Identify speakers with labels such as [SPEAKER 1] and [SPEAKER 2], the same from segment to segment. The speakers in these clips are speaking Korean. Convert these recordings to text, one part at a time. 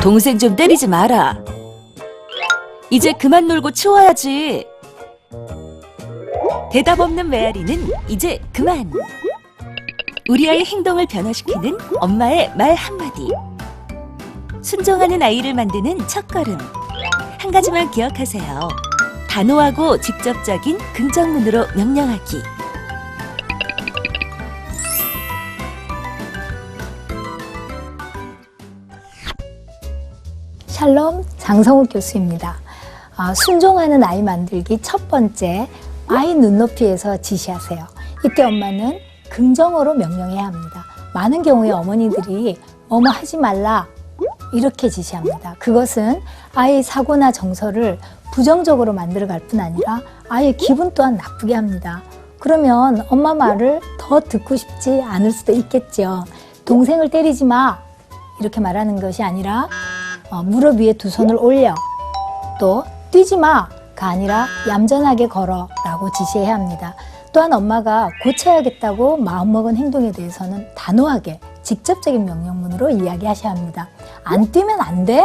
[SPEAKER 1] 동생 좀 때리지 마라. 이제 그만 놀고 치워야지. 대답 없는 메아리는 이제 그만. 우리 아이의 행동을 변화시키는 엄마의 말 한마디. 순종하는 아이를 만드는 첫걸음. 한 가지만 기억하세요. 단호하고 직접적인 긍정문으로 명령하기.
[SPEAKER 2] 샬롬, 장성욱 교수입니다. 순종하는 아이 만들기 첫 번째, 아이 눈높이에서 지시하세요. 이때 엄마는 긍정어로 명령해야 합니다. 많은 경우에 어머니들이 뭐뭐 하지 말라 이렇게 지시합니다. 그것은 아이의 사고나 정서를 부정적으로 만들어갈 뿐 아니라 아이의 기분 또한 나쁘게 합니다. 그러면 엄마 말을 더 듣고 싶지 않을 수도 있겠죠. 동생을 때리지 마 이렇게 말하는 것이 아니라 무릎 위에 두 손을 올려, 또 뛰지 마가 아니라 얌전하게 걸어 라고 지시해야 합니다. 또한 엄마가 고쳐야겠다고 마음먹은 행동에 대해서는 단호하게 직접적인 명령문으로 이야기하셔야 합니다. 안 뛰면 안 돼?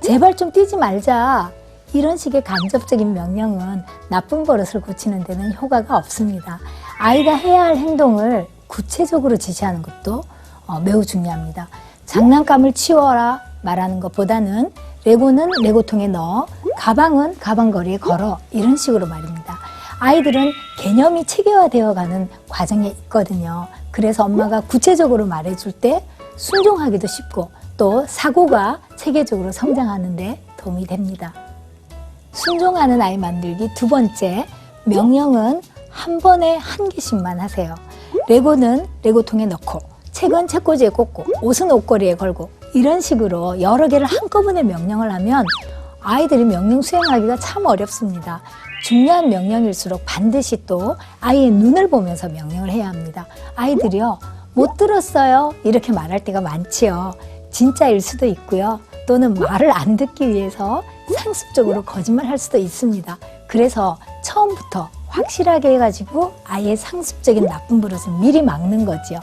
[SPEAKER 2] 제발 좀 뛰지 말자. 이런 식의 간접적인 명령은 나쁜 버릇을 고치는 데는 효과가 없습니다. 아이가 해야 할 행동을 구체적으로 지시하는 것도 매우 중요합니다. 장난감을 치워라 말하는 것보다는 레고는 레고통에 넣어, 가방은 가방거리에 걸어 이런 식으로 말입니다. 아이들은 개념이 체계화되어가는 과정에 있거든요. 그래서 엄마가 구체적으로 말해줄 때 순종하기도 쉽고 또 사고가 체계적으로 성장하는 데 도움이 됩니다. 순종하는 아이 만들기 두 번째, 명령은 한 번에 한 개씩만 하세요. 레고는 레고통에 넣고, 책은 책꽂이에 꽂고, 옷은 옷걸이에 걸고 이런 식으로 여러 개를 한꺼번에 명령을 하면 아이들이 명령 수행하기가 참 어렵습니다. 중요한 명령일수록 반드시 또 아이의 눈을 보면서 명령을 해야 합니다. 아이들이요, 못 들었어요 이렇게 말할 때가 많지요. 진짜일 수도 있고요. 또는 말을 안 듣기 위해서 상습적으로 거짓말할 수도 있습니다. 그래서 처음부터 확실하게 해가지고 아이의 상습적인 나쁜 버릇을 미리 막는 거죠.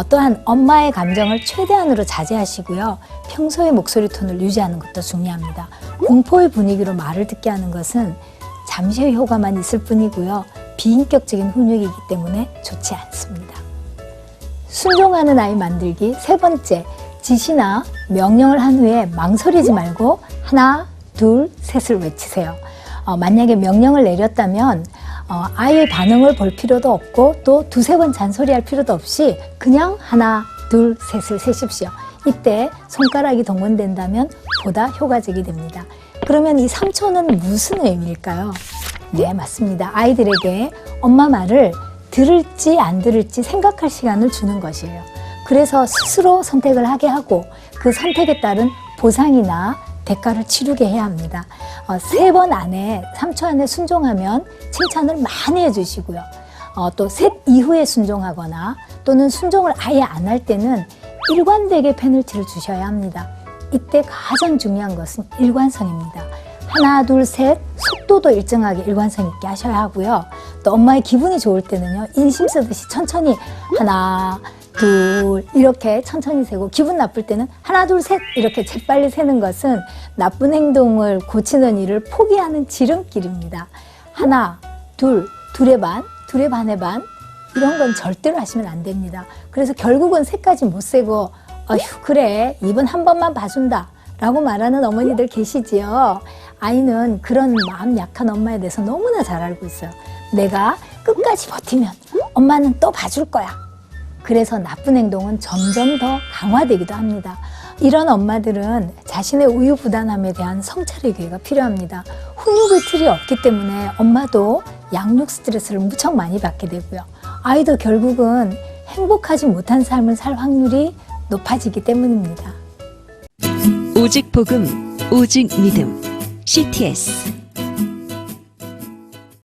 [SPEAKER 2] 또한 엄마의 감정을 최대한으로 자제하시고요. 평소의 목소리 톤을 유지하는 것도 중요합니다. 공포의 분위기로 말을 듣게 하는 것은 잠시의 효과만 있을 뿐이고요. 비인격적인 훈육이기 때문에 좋지 않습니다. 순종하는 아이 만들기 세 번째, 지시나 명령을 한 후에 망설이지 말고 하나, 둘, 셋을 외치세요. 만약에 명령을 내렸다면 아이의 반응을 볼 필요도 없고 또 두세 번 잔소리할 필요도 없이 그냥 하나, 둘, 셋을 세십시오. 이때 손가락이 동원된다면 보다 효과적이 됩니다. 그러면 이 3초는 무슨 의미일까요? 네, 맞습니다. 아이들에게 엄마 말을 들을지 안 들을지 생각할 시간을 주는 것이에요. 그래서 스스로 선택을 하게 하고 그 선택에 따른 보상이나 대가를 치르게 해야 합니다. 3번 안에, 3초 안에 순종하면 칭찬을 많이 해주시고요. 또 셋 이후에 순종하거나 또는 순종을 아예 안 할 때는 일관되게 페널티를 주셔야 합니다. 이때 가장 중요한 것은 일관성입니다. 하나, 둘, 셋, 속도도 일정하게 일관성 있게 하셔야 하고요. 또 엄마의 기분이 좋을 때는요, 인심 쓰듯이 천천히 하나, 둘 이렇게 천천히 세고, 기분 나쁠 때는 하나, 둘, 셋 이렇게 재빨리 세는 것은 나쁜 행동을 고치는 일을 포기하는 지름길입니다. 하나, 둘, 둘의 반, 둘의 반의 반 이런 건 절대로 하시면 안 됩니다. 그래서 결국은 셋까지 못 세고 어휴 그래 이번 한 번만 봐준다 라고 말하는 어머니들 계시지요. 아이는 그런 마음 약한 엄마에 대해서 너무나 잘 알고 있어요. 내가 끝까지 버티면 엄마는 또 봐줄 거야. 그래서 나쁜 행동은 점점 더 강화되기도 합니다. 이런 엄마들은 자신의 우유부단함에 대한 성찰의 기회가 필요합니다. 훈육의 틀이 없기 때문에 엄마도 양육 스트레스를 무척 많이 받게 되고요. 아이도 결국은 행복하지 못한 삶을 살 확률이 높아지기 때문입니다.
[SPEAKER 1] 오직 복음, 오직 믿음, CTS.